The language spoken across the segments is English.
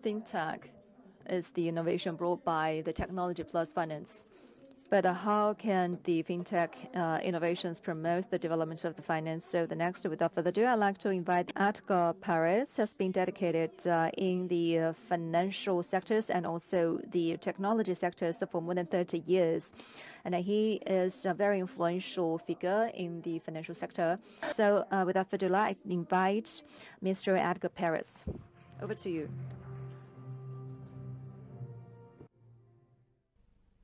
fintech is the innovation brought by the technology plus finance. But how can the fintech innovations promote the development of the finance? So the next, without further ado, I'd like to invite Edgar Perez, has been dedicated in the financial sectors and also the technology sectors for more than 30 years. And he is a very influential figure in the financial sector. So without further ado, I invite Mr. Edgar Perez. Over to you.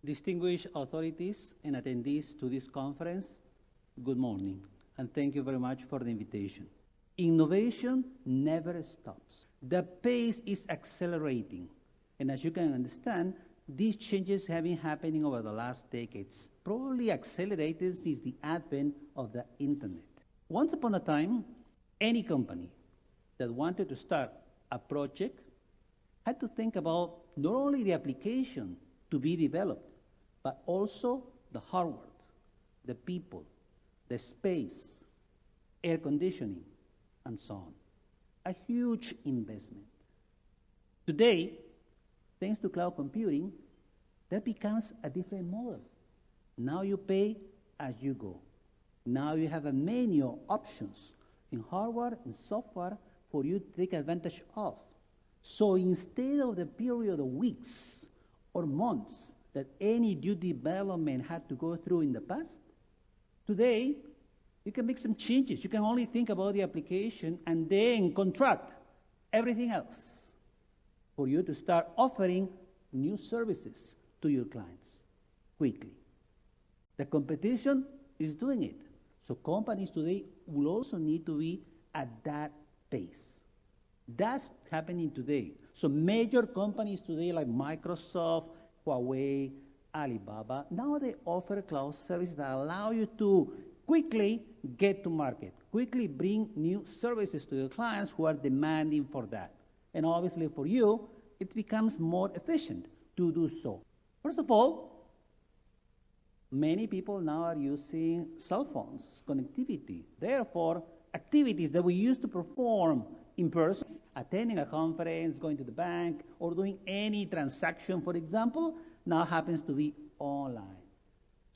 Distinguished authorities and attendees to this conference, good morning, and thank you very much for the invitation. Innovation never stops. The pace is accelerating, and as you can understand, these changes have been happening over the last decades, probably accelerated since the advent of the internet. Once upon a time, any company that wanted to start a project had to think about not only the application to be developed, but also the hardware, the people, the space, air conditioning, and so on. A huge investment. Today, thanks to cloud computing, that becomes a different model. Now you pay as you go. Now you have a menu of options in hardware and software for you to take advantage of. So instead of the period of weeks or months that any new development had to go through in the past, today you can make some changes. You can only think about the application and then contract everything else for you to start offering new services to your clients quickly. The competition is doing it. So companies today will also need to be at that pace. That's happening today. So major companies today like Microsoft, Huawei, Alibaba, now they offer cloud services that allow you to quickly get to market, quickly bring new services to your clients who are demanding for that. And obviously for you, it becomes more efficient to do so. First of all, many people now are using cell phones, connectivity. Therefore, activities that we used to perform in person, attending a conference, going to the bank, or doing any transaction, for example, now happens to be online.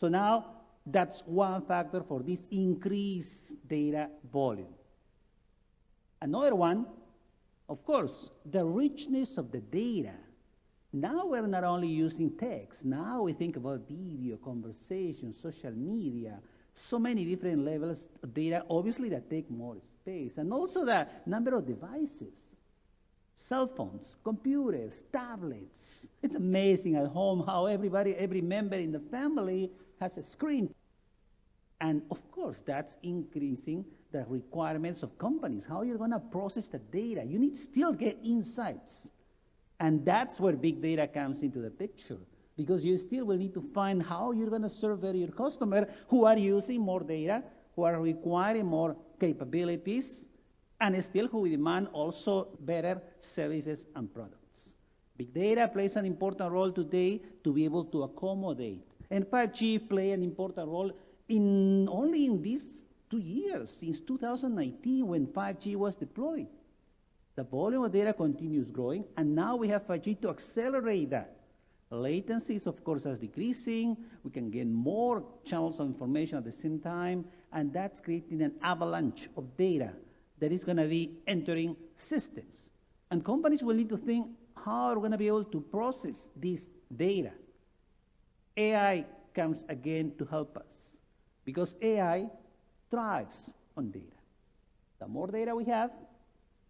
So now that's one factor for this increased data volume. Another one, of course, the richness of the data. Now we're not only using text, now we think about video, conversation, social media, so many different levels of data, obviously that take more space, and also the number of devices, cell phones, computers, tablets. It's amazing at home how every member in the family has a screen. And of course, that's increasing the requirements of companies, how you're gonna process the data. You need to still get insights. And that's where big data comes into the picture, because you still will need to find how you're going to serve your customer who are using more data, who are requiring more capabilities, and still who demand also better services and products. Big data plays an important role today to be able to accommodate. And 5G play an important role only in these 2 years, since 2019 when 5G was deployed. The volume of data continues growing, and now we have 5G to accelerate that. Latencies, of course, is decreasing. We can get more channels of information at the same time, and that's creating an avalanche of data that is going to be entering systems. And companies will need to think, how are we going to be able to process this data? AI comes again to help us, because AI thrives on data. The more data we have,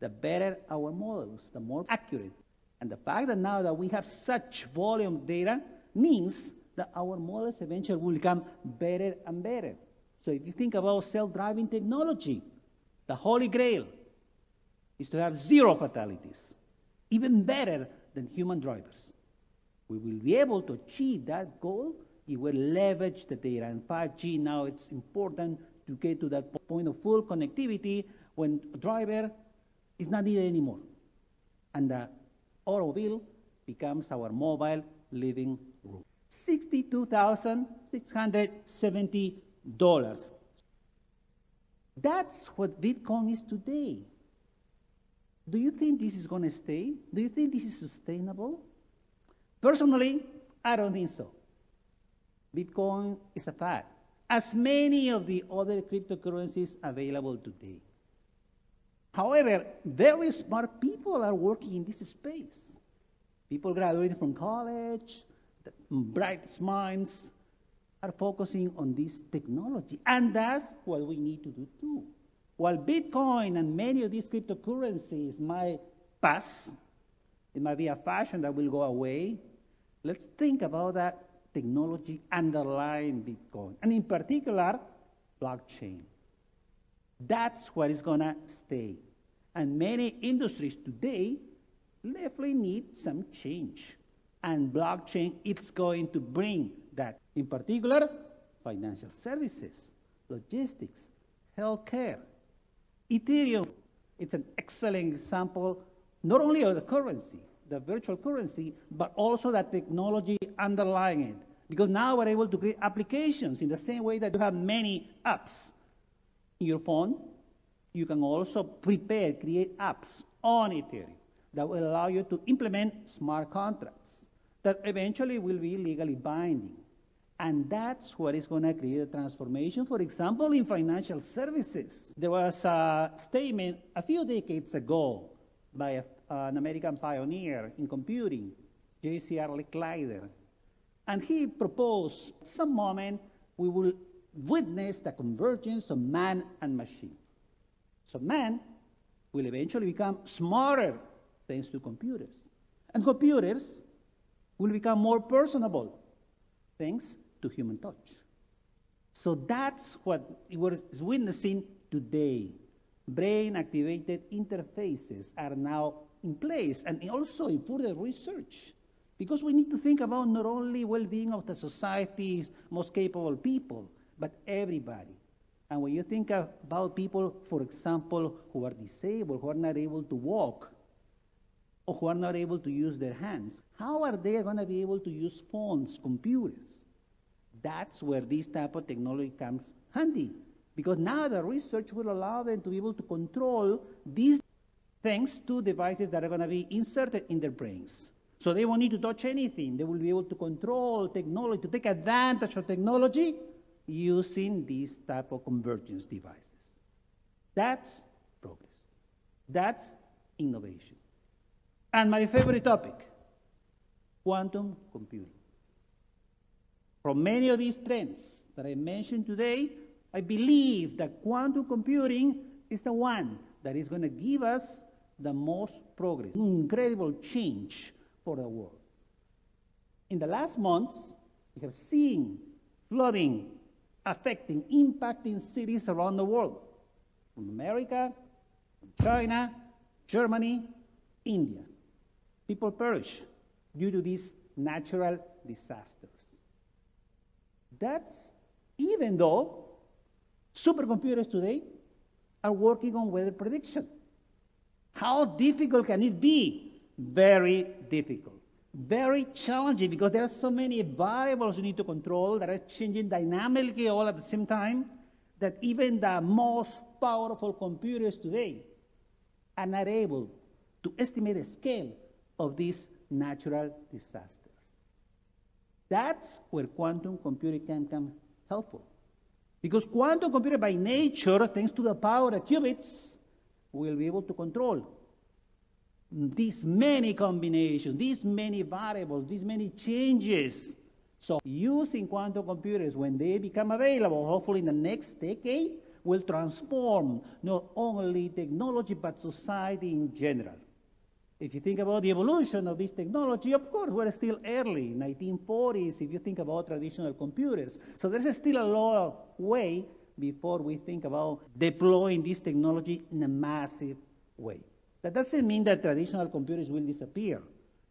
the better our models, the more accurate. And the fact that now that we have such volume of data means that our models eventually will become better and better. So if you think about self-driving technology, the holy grail is to have 0 fatalities, even better than human drivers. We will be able to achieve that goal if we leverage the data. And 5G now, it's important to get to that point of full connectivity when a driver is not needed anymore. And the automobile becomes our mobile living room. $62,670. That's what Bitcoin is today. Do you think this is going to stay? Do you think this is sustainable? Personally, I don't think so. Bitcoin is a fact, as many of the other cryptocurrencies available today. However, very smart people are working in this space. People graduating from college, the brightest minds are focusing on this technology, and that's what we need to do too. While Bitcoin and many of these cryptocurrencies might pass, it might be a fashion that will go away, let's think about that technology underlying Bitcoin, and in particular, blockchain. That's what is going to stay. And many industries today definitely need some change. And blockchain, it's going to bring that. In particular, financial services, logistics, healthcare. Ethereum, it's an excellent example, not only of the currency, the virtual currency, but also the technology underlying it. Because now we're able to create applications in the same way that you have many apps in your phone. You can also create apps on Ethereum that will allow you to implement smart contracts that eventually will be legally binding. And that's what is going to create a transformation, for example, in financial services. There was a statement a few decades ago by an American pioneer in computing, J.C.R. Licklider. And he proposed at some moment we will witness the convergence of man and machine. So man will eventually become smarter thanks to computers. And computers will become more personable thanks to human touch. So that's what we're witnessing today. Brain-activated interfaces are now in place and also in further research. Because we need to think about not only well-being of the society's most capable people, but everybody. And when you think about people, for example, who are disabled, who are not able to walk, or who are not able to use their hands, how are they going to be able to use phones, computers? That's where this type of technology comes handy. Because now the research will allow them to be able to control these things to devices that are going to be inserted in their brains. So they won't need to touch anything. They will be able to control technology, to take advantage of technology using these type of convergence devices. That's progress. That's innovation. And my favorite topic, quantum computing. From many of these trends that I mentioned today, I believe that quantum computing is the one that is going to give us the most progress, incredible change for the world. In the last months, we have seen flooding affecting, impacting cities around the world, from America, from China, Germany, India. People perish due to these natural disasters. That's even though supercomputers today are working on weather prediction. How difficult can it be? Very difficult. Very challenging because there are so many variables you need to control that are changing dynamically all at the same time that even the most powerful computers today are not able to estimate the scale of these natural disasters. That's where quantum computing can come helpful. Because quantum computing by nature, thanks to the power of qubits, will be able to control these many combinations, these many variables, these many changes. So using quantum computers when they become available, hopefully in the next decade, will transform not only technology but society in general. If you think about the evolution of this technology, of course, we're still early, 1940s, if you think about traditional computers. So there's still a lot of way before we think about deploying this technology in a massive way. That doesn't mean that traditional computers will disappear.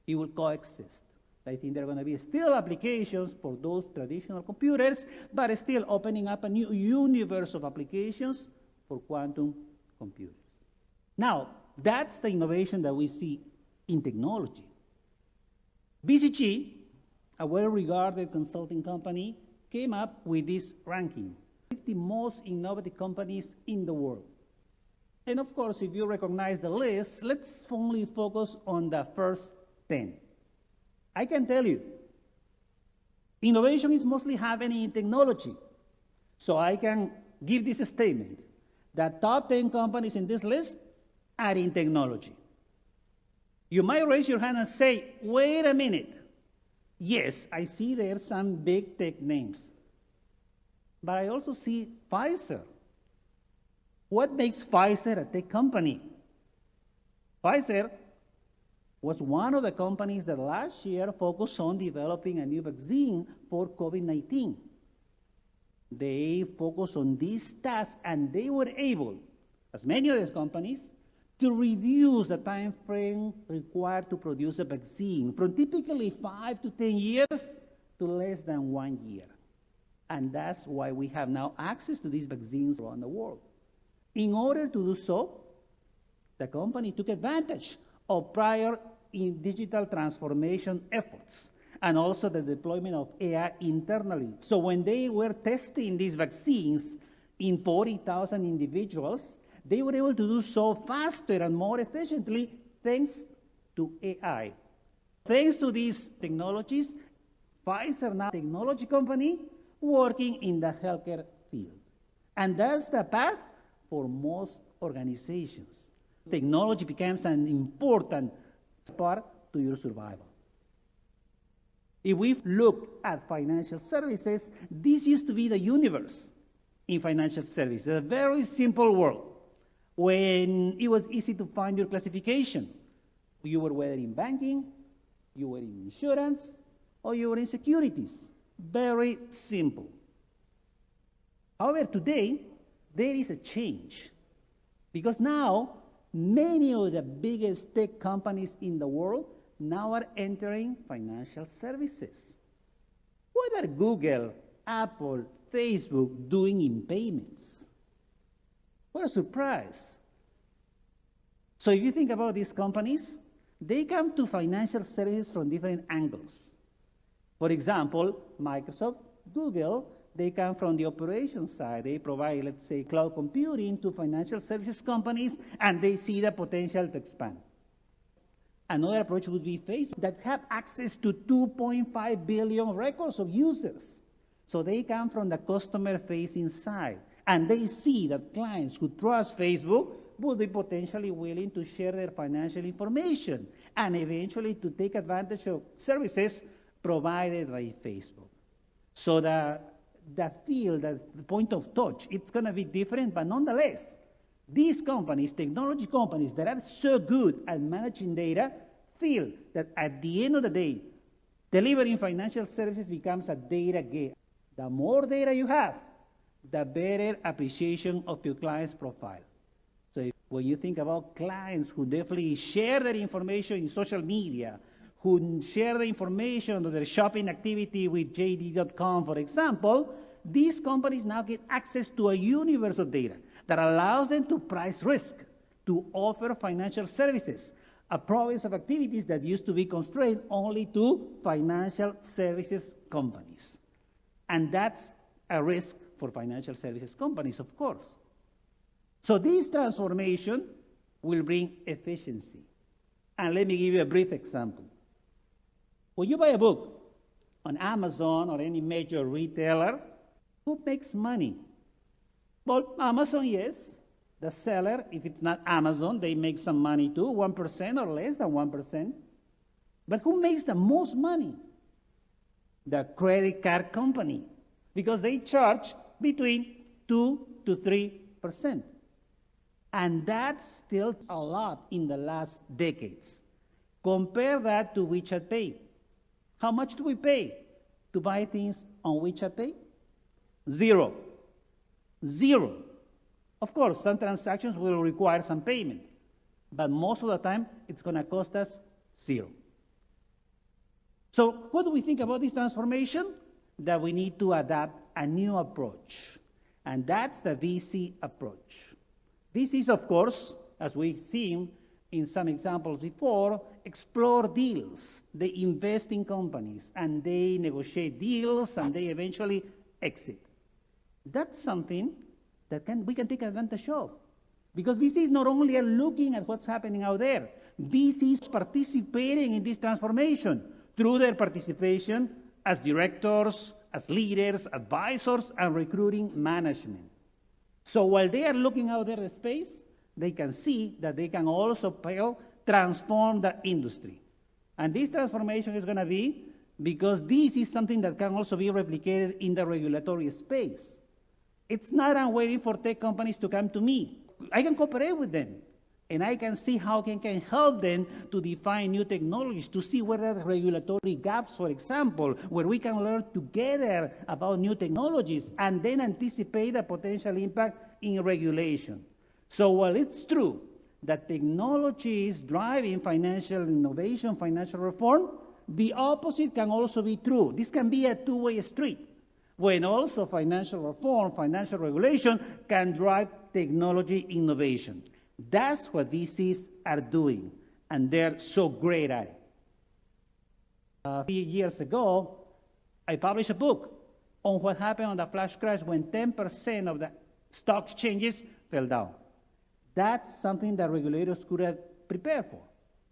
It will coexist. I think there are going to be still applications for those traditional computers, but still opening up a new universe of applications for quantum computers. Now, that's the innovation that we see in technology. BCG, a well-regarded consulting company, came up with this ranking, 50 most innovative companies in the world. And of course, if you recognize the list, let's only focus on the first 10. I can tell you, innovation is mostly happening in technology. So I can give this statement. The top 10 companies in this list are in technology. You might raise your hand and say, wait a minute. Yes, I see there some big tech names. But I also see Pfizer. What makes Pfizer a tech company? Pfizer was one of the companies that last year focused on developing a new vaccine for COVID-19. They focused on this task, and they were able, as many of these companies, to reduce the time frame required to produce a vaccine from typically 5 to 10 years to less than 1 year. And that's why we have now access to these vaccines around the world. In order to do so, the company took advantage of prior digital transformation efforts and also the deployment of AI internally. So when they were testing these vaccines in 40,000 individuals, they were able to do so faster and more efficiently thanks to AI. Thanks to these technologies, Pfizer now is a technology company working in the healthcare field. And that's the path for most organizations. Technology becomes an important part to your survival. If we look at financial services, this used to be the universe in financial services, a very simple world when it was easy to find your classification. You were whether in banking, you were in insurance, or you were in securities. Very simple. However, today, there is a change because now many of the biggest tech companies in the world now are entering financial services. What are Google, Apple, Facebook doing in payments? What a surprise. So if you think about these companies, they come to financial services from different angles. For example, Microsoft, Google, they come from the operations side. They provide, let's say, cloud computing to financial services companies, and they see the potential to expand. Another approach would be Facebook, that have access to 2.5 billion records of users. So they come from the customer-facing side, and they see that clients who trust Facebook would be potentially willing to share their financial information and eventually to take advantage of services provided by Facebook. So the field, the point of touch, it's going to be different, but nonetheless, these companies, technology companies that are so good at managing data, feel that at the end of the day, delivering financial services becomes a data game. The more data you have, the better appreciation of your client's profile. So when you think about clients who definitely share their information in social media, who share the information of their shopping activity with JD.com, for example, these companies now get access to a universe of data that allows them to price risk, to offer financial services, a province of activities that used to be constrained only to financial services companies. And that's a risk for financial services companies, of course. So this transformation will bring efficiency. And let me give you a brief example. When you buy a book on Amazon or any major retailer, who makes money? Well, Amazon, yes. The seller, if it's not Amazon, they make some money too, 1% or less than 1%. But who makes the most money? The credit card company, because they charge between 2 to 3%. And that's still a lot in the last decades. Compare that to WeChat Pay. How much do we pay to buy things on WeChat Pay? Zero. Zero. Of course, some transactions will require some payment, but most of the time, it's going to cost us zero. So what do we think about this transformation? That we need to adapt a new approach, and that's the VC approach. VCs, of course, as we've seen in some examples before, explore deals. They invest in companies, and they negotiate deals, and they eventually exit. That's something that we can take advantage of. Because VC is not only looking at what's happening out there, VC is participating in this transformation through their participation as directors, as leaders, advisors, and recruiting management. So while they are looking out there in space, they can see that they can also help transform the industry. And this transformation is going to be because this is something that can also be replicated in the regulatory space. It's not I'm waiting for tech companies to come to me. I can cooperate with them, and I can see how I can help them to define new technologies, to see where there are regulatory gaps, for example, where we can learn together about new technologies and then anticipate a potential impact in regulation. So while it's true that technology is driving financial innovation, financial reform, the opposite can also be true. This can be a two-way street, when also financial reform, financial regulation can drive technology innovation. That's what VCs are doing, and they're so great at it. A few years ago, I published a book on what happened on the flash crash when 10% of the stock exchanges fell down. That's something that regulators could have prepared for.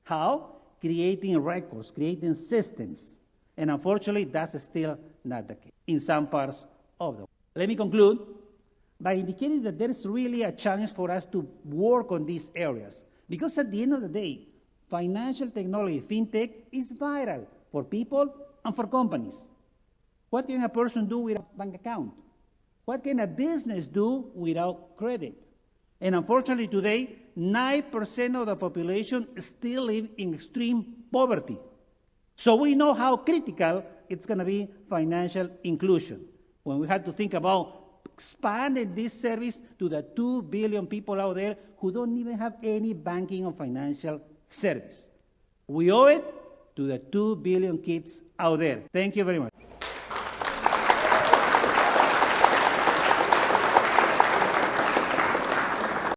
How? Creating records, creating systems. And unfortunately, that's still not the case in some parts of the world. Let me conclude by indicating that there is really a challenge for us to work on these areas. Because at the end of the day, financial technology, fintech, is vital for people and for companies. What can a person do without a bank account? What can a business do without credit? And unfortunately today, 9% of the population still live in extreme poverty. So we know how critical it's going to be financial inclusion. When we have to think about expanding this service to the 2 billion people out there who don't even have any banking or financial service. We owe it to the 2 billion kids out there. Thank you very much.